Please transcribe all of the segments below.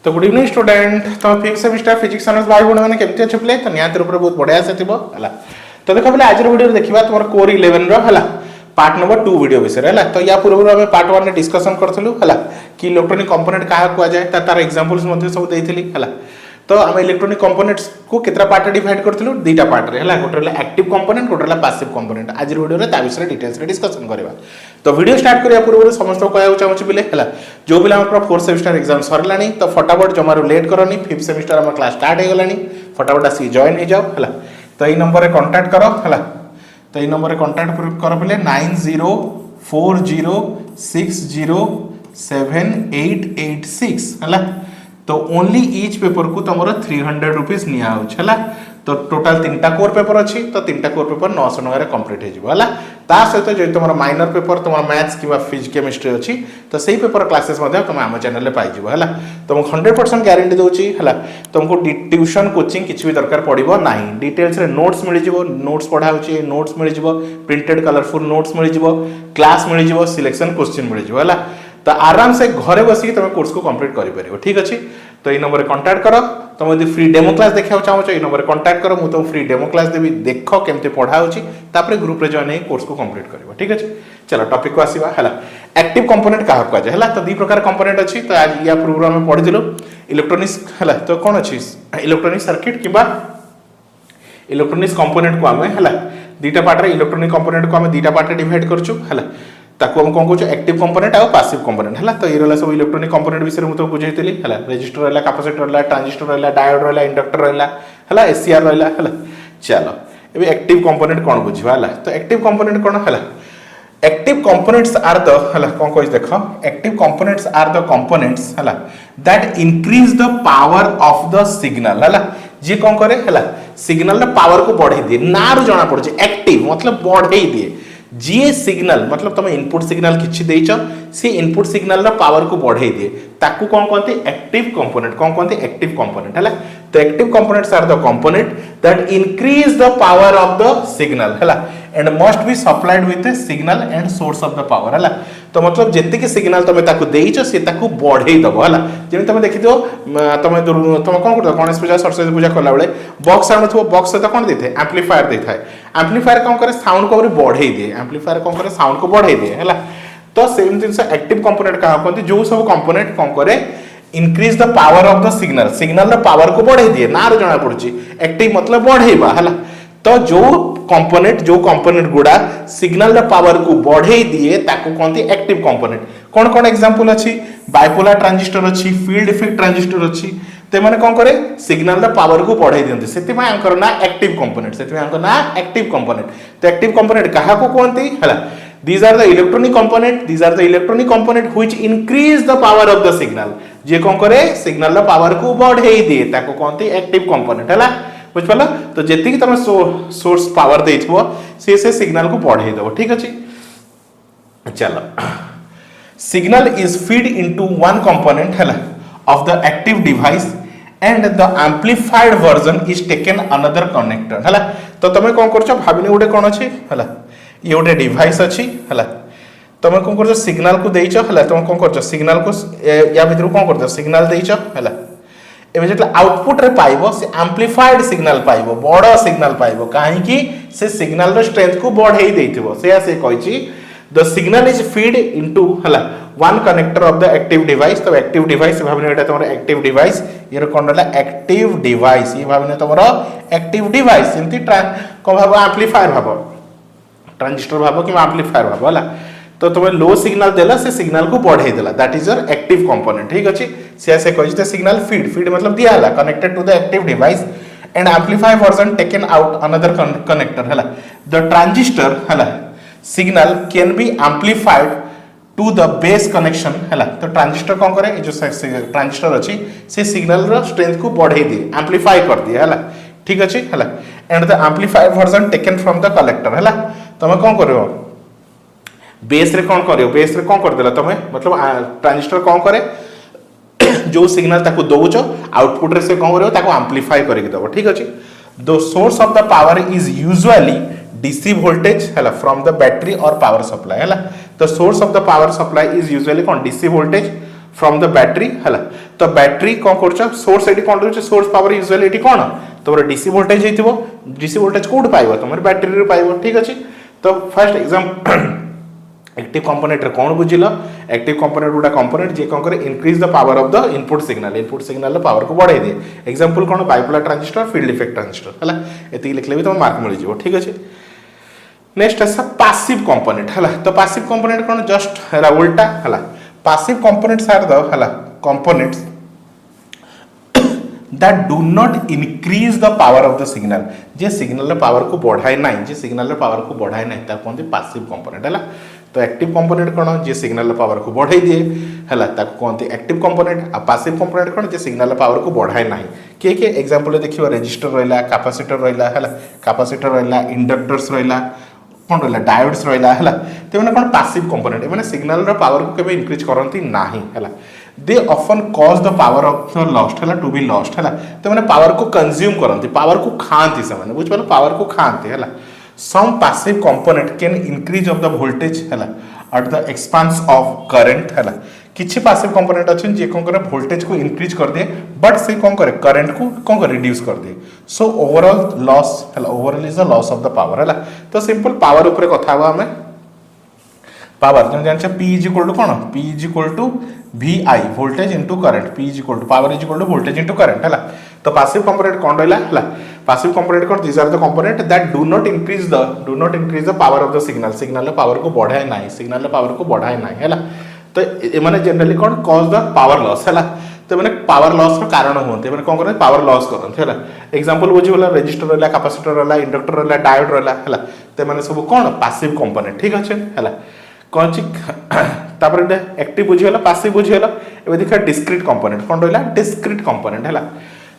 तो good evening student. तो fifth semester physics honours भाई भौणी मैंने केमती अच्छे पिले तो निहाती रूप बहुत बढ़िया से थिबो हला। तो देखो बोले आज वीडियो देखिबा तमर कोर 11 रो हला पार्ट नंबर 2 वीडियो विषय हला। तो या पूर्व हम पार्ट 1 रे डिस्कशन करथलु हला कि इलेक्ट्रॉनिक कंपोनेंट काहा को जाय तार एग्जांपल्स मध्ये सब देइथिली हला। तो हम इलेक्ट्रॉनिक कंपोनेंट्स को केतरा पार्ट रे डिवाइड करथलु दुईटा पार्ट रे हला। गोटे रे एक्टिव कंपोनेंट गोटे रे पैसिव कंपोनेंट। आज वीडियो रे ता विषय डिटेल्स रे डिस्कशन करबा। तो वीडियो स्टार्ट करिया पूर्व समस्त को कहउ चाहू बिले हला जो बिला हमर फोर्थ सेमेस्टर एग्जाम सरलानी तो फटाफट जमारो लेट करनी फिफ्थ सेमेस्टर हमर क्लास स्टार्ट हे गलानी फटाफट आसी जॉइन हे जाओ हला। तो ई नंबर रे कांटेक्ट करो हला। तो ई नंबर रे कांटेक्ट करो बिले 9040607886 हला। तो ओनली ईच पेपर को तुमर 300 रुपीस निया होछला। तो टोटल तीनटा कोर पेपर अच्छी तो तीनटा कोर पेपर 900 टका रे कंप्लीट हे जिवो हला। ता सहित जो तुमर माइनर पेपर तुमर मैथ्स किबा फिजिक्स केमिस्ट्री अच्छी तो सेही पेपर क्लासेस मध्ये तुम हम चैनल रे पाई जिवो हला। तुमको 100% गारंटी दोची हला। तुमको ट्यूशन कोचिंग किछि भी दरकार पड़िबो नाही। डिटेल्स रे नोट्स मिल जिवो नोट्स पढा होची नोट्स मिल जिवो प्रिंटेड कलरफुल नोट्स मिल जिवो क्लास मिल जिवो सिलेक्शन क्वेश्चन मिल जिवो हला। तो आराम से घरे बसी तुम कोर्स को कंप्लीट करि परिबो ठीक अछि। तो ई नंबर कांटेक्ट करो। तुम यदि फ्री डेमो क्लास देखा चाहो ई नंबर कांटेक्ट करो मु तुम फ्री डेमो क्लास देबी देखो केमते पढा होची तापर ग्रुप रे जॉइन हे कोर्स को कंप्लीट करिवो ठीक अछि। चलो टॉपिक को आसीबा हला। एक्टिव कंपोनेंट काहा को जाय हला। तो दी प्रकार कंपोनेंट अछि। तो आज या प्रोग्राम में पढि दिलो इलेक्ट्रॉनिक्स हला। तो कोन अछि इलेक्ट्रॉनिक सर्किट किबा इलेक्ट्रॉनिक्स कंपोनेंट को हमें हला दीटा पार्ट रे इलेक्ट्रॉनिक कंपोनेंट को हमें दीटा पार्ट रे डिवाइड करछु हला। ताको हम कोन कहू एक्टिव कंपोनेंट आ पैसिव कंपोनेंट हला। तो ये रहला सब इलेक्ट्रॉनिक कंपोनेंट विषय में तो बुझैतली हला। रेजिस्टर रहला कैपेसिटर रहला ट्रांजिस्टर रहला डायोड रहला इंडक्टर रहला हला एसीआर रहला हला। चलो एबे एक्टिव कंपोनेंट कोन बुझिबा हला। तो एक्टिव कंपोनेंट कोन हला। एक्टिव कंपोनेंट्स आर द हला कोन कहै देखो active components are the components हला that increase the power of the signal हला। जे कोन करे हला सिग्नल रे पावर को बढ़ाई दिए ना रु जाना पड़ जे एक्टिव मतलब बढ़ाई दिए जी सिग्नल मतलब तुम इनपुट सिग्नल किछि देइछ से इनपुट सिग्नल रा पावर को बढ़ाई दिए ताकू कोन कहते एक्टिव कंपोनेंट कोन कहते एक्टिव कंपोनेंट हला। तो active components are the component that increase the power of the signal हला and must be supplied with a signal and source of the power हला। तो मतलब जेति के सिग्नल तुम ताकू देइछ से ताकू बढ़ाई दबो हला। जेमि तुम देखितो तुम तुम कोन करतो गणेश पूजा सरस्वती पूजा करला बेले बॉक्स साउंड थो बॉक्स से तो कोन देथे एम्पलीफायर देथाय। एम्पलीफायर कोन करे साउंड को बढ़ाई दिए एम्पलीफायर कोन करे साउंड को बढ़ाई दिए हला। तो सेम जिंस एक्टिव कंपोनेंट का कहते जो सब कंपोनेंट कोन करे increase the power of the signal signal the power को बढ़ाई दिए ना रे जाना पड़ची एक्टिव मतलब बढ़ाइबा हला। तो जो कंपोनेंट गुडा सिग्नल द पावर को बढ़ाई दिए ताको कहते एक्टिव कंपोनेंट। कोन कोन एग्जांपल अछि बाइपोलर ट्रांजिस्टर अछि फील्ड इफेक्ट ट्रांजिस्टर अछि। ते माने कोन करे सिग्नल द पावर को बढ़ाई दियंते सेति में आंकर ना एक्टिव कंपोनेंट सेति में आंकर ना एक्टिव कंपोनेंट। तो एक्टिव कंपोनेंट काहा को कहते हला these are the electronic component which increase the power of the signal जे कोन करे सिग्नल द पावर को बढ़ाई दिए ताको कहते एक्टिव कंपोनेंट हला बुझ पाला। तो जेति कि तमे सोर्स पावर देइथबो से सिग्नल को बढ़ाई दबो ठीक अछि। चलो signal is feed into one component हला of the active device and the amplified version is taken another connector हला। तो तमे कोन करछो भाबिने उडे कोन अछि हला ये उडे डिवाइस अछि हला। तमे कोन करछो सिग्नल को देइछो हला। तमे कोन करछो सिग्नल को या भीतर कोन करछो सिग्नल देइछो हला। एबे जेतला आउटपुट रे पाइबो से एम्पलीफाइड सिग्नल पाइबो बडो सिग्नल पाइबो काहे कि से सिग्नल रो स्ट्रेंथ को बढ़ाई देइथिबो से कहछि the signal is feed into हला one connector of the active device। तो active device भाबने एटा तमरो active device ये कोन रहला active device ये भाबने तमरो active device सेमति को भाबो एम्पलीफायर भाबो ट्रांजिस्टर भाबो कि एम्पलीफायर भाबो हला। तो तुम लो सिग्नल देला से सिग्नल को बढ़ाई देला that is your active component ठीक अछि। से कहै छै सिग्नल फीड मतलब दिया हला connected to the active device and amplify version taken out another connector हला। द ट्रांजिस्टर हला signal can be amplified to the base connection हला। तो ट्रांजिस्टर कोन करे जो ट्रांजिस्टर अछि से सिग्नल रो स्ट्रेंथ को बढ़ाई दिए एम्पलीफाई कर दिए हला ठीक अछि हला। And the amplified version taken from the collector हला। तमे कोन करियो बेस रे कोन करियो बेस रे कोन कर देला तमे मतलब ट्रांजिस्टर कोन करे जो सिग्नल ताको दोउचो आउटपुट रे से कोन करियो ताको एम्पलीफाई करके दबो ठीक अछि। The source of the power is usually DC voltage हला from the battery or power supply हला। The source of the power supply is usually कौन DC voltage from the battery है। तो बैटरी कौन कर सोर्स ये कौन रोचे सोर्स पावर यूजुअली ये कौन तुम डीसी वोल्टेज हो डीसी वोल्टेज कौट पाइब तुम बैटरी पाइब ठीक अच्छे। तो फर्स्ट एग्जाम एक्टिव कंपोनेंट रे कौन बुझिल एक्टिव कंपोनेंट गोटा कंपोनेंट जे कौन करे increase the power of the input signal power को बढ़ाई दिए एग्जांपल कौन bipolar transistor field effect transistor है एति लिखले भी तुम मार्क मिल जिवो ठीक अच्छे। नेक्स्ट है पैसिव कंपोनेंट है। तो पैसिव कंपोनेंट कौन जस्ट है उल्टा है पैसिव कंपोनेंट्स आर द है components that do not increase the power of the signal J signal power को बढ़ाए ना जे सिग्नल पावर को बढ़ाए ना ता कहते पैसिव कंपोनेंट है। तो एक्टिव कंपोनेंट कौन जे सिग्नल पावर को बढ़ाई दिए है कहते एक्टिव कंपोनेंट आ पैसिव कंपोनेंट कौन जे सिग्नल पावर को बढ़ाए ना किए एग्जांपल देखिए रेजिस्टर रहा कैपेसिटर रहा है कैपेसिटर रहा इंडक्टर्स रहा कौन रहा डायोड्स रहा है तो मैंने कौन पैसिव कंपोनेंट मैंने सिग्नल पावर को केबे इंक्रीज करती ना है they often cause the power of the lost है टू बी लॉस्ट है तो मैंने पावर को कंज्यूम करती पावर को खाती से बुझिपार पावर को खाती है। Some passive component can increase of the voltage है at the expense of current है किछि पैसिव कंपोनेंट अच्छे जे कौन करे वोल्टेज को इंक्रीज कर दिए बट से कौन करे करंट को कौन करे रिड्यूस कर दिए सो ओवरऑल लॉस है overall is the loss of the power है। तो सिंपल पावर ऊपर कथा हुआ हमें पावर तुम जान पी इज इक्वल टू कौन P is equal to vi voltage into current P is equal to power is equal to voltage into current है। तो पैसिव कंपोनेंट कौन रहा है पैसिव कंपोनेंट कौन these are the component that do not increase the power of the signal power को बढ़ाए ना signal power को बढ़ाए ना है। तो ये जनरली कौन कॉज द पावर लॉस है तो मैंने पावर लॉस कारण होते मैंने कौन करते पावर लॉस करते है एग्जांपल बुझीगला रेजिस्टर रहा कैपेसिटर रहा इंडक्टर रहा डायोड रहा है तो मैंने सब कौन पैसिव कंपोनेंट ठीक अच्छे है कौन तापर एक्टिव बुझीगला पैसिव बुझीगला ए देखा डिस्क्रीट कंपोनेंट कौन रहा डिस्क्रीट कंपोनेंट है।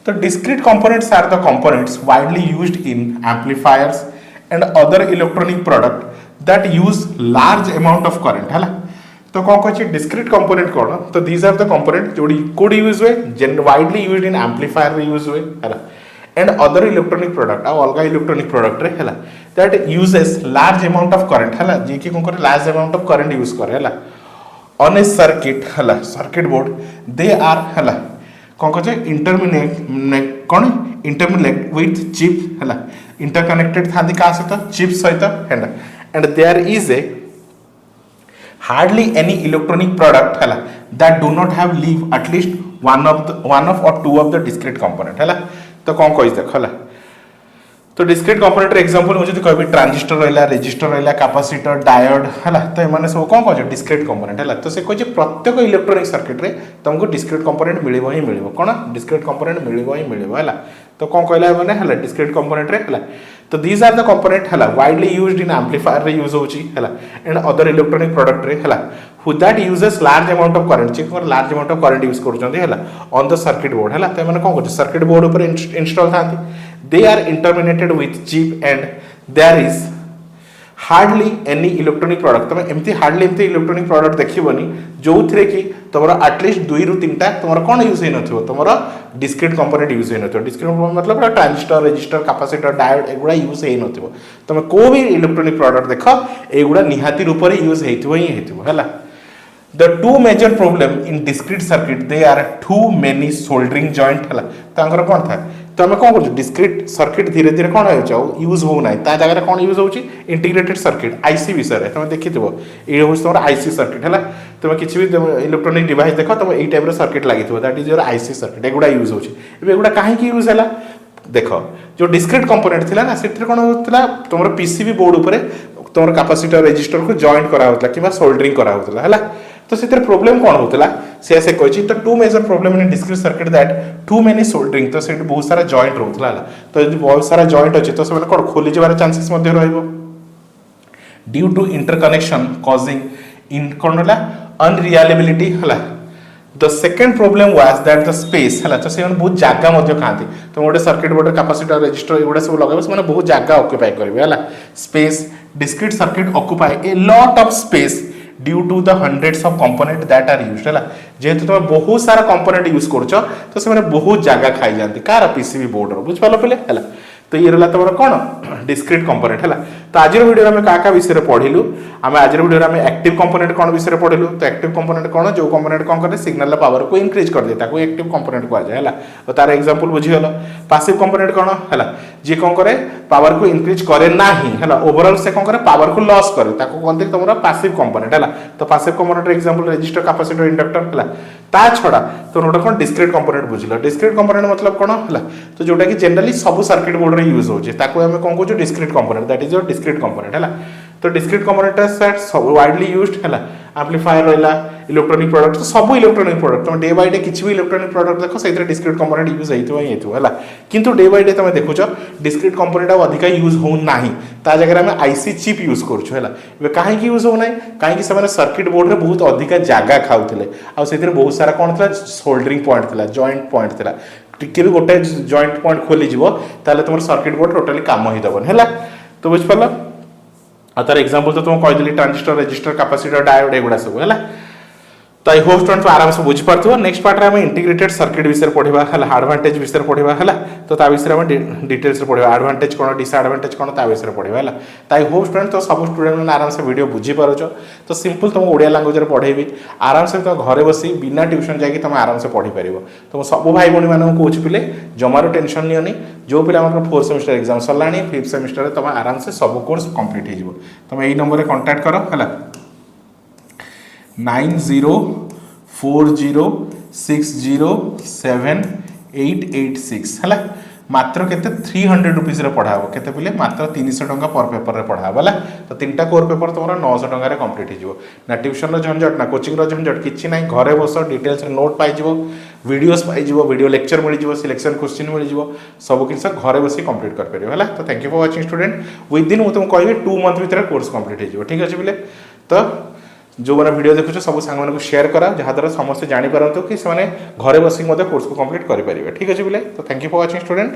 तो discrete components are the components widely used in amplifiers and other electronic product that use large amount of current है। तो कौन कहे डिस्क्रीट कंपोनेंट कौन तो दीज आर द कंपोनेंट जो कोड यूज हुए widely used in amplifier use हुए है एंड अदर इलेक्ट्रॉनिक प्रोडक्ट आ अलग इलेक्ट्रॉनिक प्रोडक्ट रे है that uses large amount of current है जे कि कौन करे large amount of current use करे है ऑन ए सर्किट है सर्किट बोर्ड दे आर है कौन कहे इंटरमिनेट विथ चिप है इंटरकनेक्टेड था क्या सहित चिप सहित है and there is a hardly any electronic product है that do not have leave at least one of or two of the discrete component है। तो कौन कह देख है तो डिस्क्रीट कंपोनेंट एग्जांपल मुझे कहबी ट्रांजिस्टर रहा रेजिस्टर रहा कैपेसिटर डायोड है तो ये सब कौन कह डिस्क्रीट कंपोनेंट है। तो से कहे प्रत्येक इलेक्ट्रोनिक सर्किट रे तुमको डिस्क्रीट कंपोनेंट मिल ही मिल कौन डिस्क्रीट कंपोनेंट मिल ही मिल है। तो कौन कहला मैंने है डिस्क्रीट कंपोनेंट रे है तो दीज आर द कंपोनेंट है वाइडली यूज्ड इन एम्पलीफायर रे यूज होची है एंड अदर इलेक्ट्रोनिक प्रोडक्ट रे है हु that uses large amount of current चेक large amount of current use करछंती है ऑन द सर्किट बोर्ड है। तो मैंने कौन करछ सर्किट बोर्ड ऊपर install थांती they are interminated with chip and there is hardly any electronic product तुम एमती hardly एमती इलेक्ट्रोनिक प्रोडक्ट देखिबनी जो थरे कि तुमरा एटलीस्ट 2 रु 3 टा तुमरा कोन यूज हे नथिबो तुमरा डिस्क्रीट कंपोनेंट यूज हे नथिबो डिस्क्रीट मतलब ट्रांजिस्टर रेजिस्टर कैपेसिटर डायोड एगुडा यूज हे नथिबो तुम को भी इलेक्ट्रोनिक प्रोडक्ट देखो एगुडा निहाती रूप रे यूज हेथिबो ही हेथिबो हैला। The two major problem in discrete circuit they are too many soldering joint है तांकर कोन था तो हमें कौन कर डिस्क्रीट सर्किट धीरे धीरे कौन हो यूज हो ना ता जगह कौन यूज होची इंटीग्रेटेड सर्किट आईसी विषय रे तुम देखिथिबो ए होस तोर आईसी सर्किट है तुम किछि भी इलेक्ट्रॉनिक डिवाइस देखो तुम एई टाइप रो सर्किट लागिथिबो that is your IC circuit एगुडा यूज होची एबे एगुडा काहे की यूज हैला देखो जो डिस्क्रीट कंपोनेंट थिला ना सेतिर कोन होतला तुमरो पीसीबी बोर्ड ऊपर तुमरो कैपेसिटर रेजिस्टर को जॉइंट करा होतला किबा सोल्डरिंग करा होतला हैला। तो से प्रॉब्लम कौन होतला से ऐसे कहछि तो two major problem in discrete circuit that too many soldering तो से बहुत सारा जॉइंट रहतला तो यदि बहुत सारा जॉइंट अछि तो से माने कोन खोली जबार चांसेस मध्ये रहइबो ड्यू टू इंटरकनेक्शन कॉजिंग इन कोन होला अनरिलायबिलिटी हला। The second problem was that the space हला तो से बहुत जागा मध्ये खांती तो गोटे सर्किट बोर्ड कैपेसिटर रेजिस्टर एगुडा सब लगाबे से माने बहुत जागा ऑक्युपाई करबे हला space discrete circuit occupy a lot of space due to the hundreds of component that are used है जेहेतु तुम बहुत सारा कंपोनेंट यूज करछ तो से माने बहुत जागा खाई जानती कार पीसीबी बोर्ड रो बुझ पालो पले है। तो तो ये रहा तुम कौन डिस्क्रीट कंपोनेंट है। तो आज वीडियो में क्या विषय पढ़िलु आम आज वीडियो में एक्टिव कंपोनेंट कौन विषय पढ़िलु। तो एक्टिव कंपोनेंट कौन जो कंपोनेंट कौन करे सिग्नल पावर को इंक्रीज कर दिए एक्टिव कंपोनेंट कह जाए है। तार एग्जांपल बुझीगल। पैसिव कंपोनेंट कौन है जी कौन करे पावर को इंक्रीज करे ना है ओवरऑल से कौन करे पावर को लॉस करे कहते तुम पैसिव कंपोनेंट है। तो passive component example resistor capacitor inductor है। ता छड़ा तो गोटे कौन डिस्क्रीट कंपोनेंट बुझल। डिस्क्रीट कंपोनेंट मतलब कौन है तो जोटा कि जनरली सब सर्किट बोर्ड में यूज होचे ताको हमें कौन कहू discrete component that is your discrete component है। तो डिस्क्रीट कंपोनेंट सेट सब वाइडली यूज्ड है। एम्पलीफायर रहा इलेक्ट्रोनिक प्रोडक्ट तो सब इलेक्ट्रोनिक प्रोडक्ट तुम डे बाय डे किसी भी इलेक्ट्रोनिक प्रोडक्ट देख से डिस्क्रीट कंपोनेंट यूज होता है। किंतु डे बाय डे तुम देखुच डिस्क्रीट कंपोनेंट अधिक यूज होना ता जगह में आईसी चिप यूज करें कहीं यूज होना कहीं सर्किट बोर्ड में बहुत अधिक जगह खाऊले आते बहुत सारा कौन था सोल्डरिंग पॉइंट था जॉइंट पॉइंट था टी भी गोटे जॉइंट पॉइंट खोलीज तुम सर्किट बोर्ड टोटाली काम ही दबन है। तो बुझिपार तार एग्जांपल तो तुम कहीदेली ट्रांजिस्टर रेजिस्टर कैपेसिटर डायोड एगुड़ा सब है। तो आई होप स्टूडेंट आराम से बुझीपार। नेक्स्ट पार्ट में इंटीग्रेटेड सर्किट विषय पढ़ा है एडवांटेज विषय पढ़ा है। तो विषय में डिटेल्स पढ़ा एडवांटेज कौन डिसएडवांटेज कौन ता विषय पढ़ा है। तो आई होप स्टूडेंट तो सब स्टूडेंट मैंने आराम से वीडियो बुझीपार। तो सिंपल तुम ओडिया लैंग्वेज में पढ़ेबी आराम से तुम घरे बसी बिना ट्यूशन जाकि तुम आराम से पढ़ी पार। तुम सब भाई भाई मानक कौच पिले जमार टेंशन नियोनी जो पिला 4th सेमिस्टर एग्जाम सरला 5th सेमिस्टर तुम आराम से सब कोर्स कंप्लीट हो तुम यही नंबर में कांटेक्ट कर है 9040607886 है। मात्र केते 300 रुपीज पढ़ा केते पिले मात्र 300 टंका पर पेपर में पढ़ा है। तो 3टा कोर पेपर तुम 900 टंका कंप्लीट हो ना ट्यूशन झंझट ना कोचिंग झंझट किसी ना घरे बस डिटेल्स नोट पाइज वीडियोस पाइज वीडियो लेक्चर मिल सिलेक्शन क्वेश्चन मिल सब किस घरे बस कंप्लीट कर पारे है। तो thank you for watching student विदिन मुझे तुमको कहि 2 मंथ भीतर कोर्स कंप्लीट हो ठीक अच्छे पिले। तो जो मैंने वीडियो देखुच सब सांग को शेयर करा जहाँद्वारा समस्त जानीपारतु कि घरे बसिक कोर्स को कंप्लीट करेंगे ठीक अच्छे पिले। तो thank you for watching student.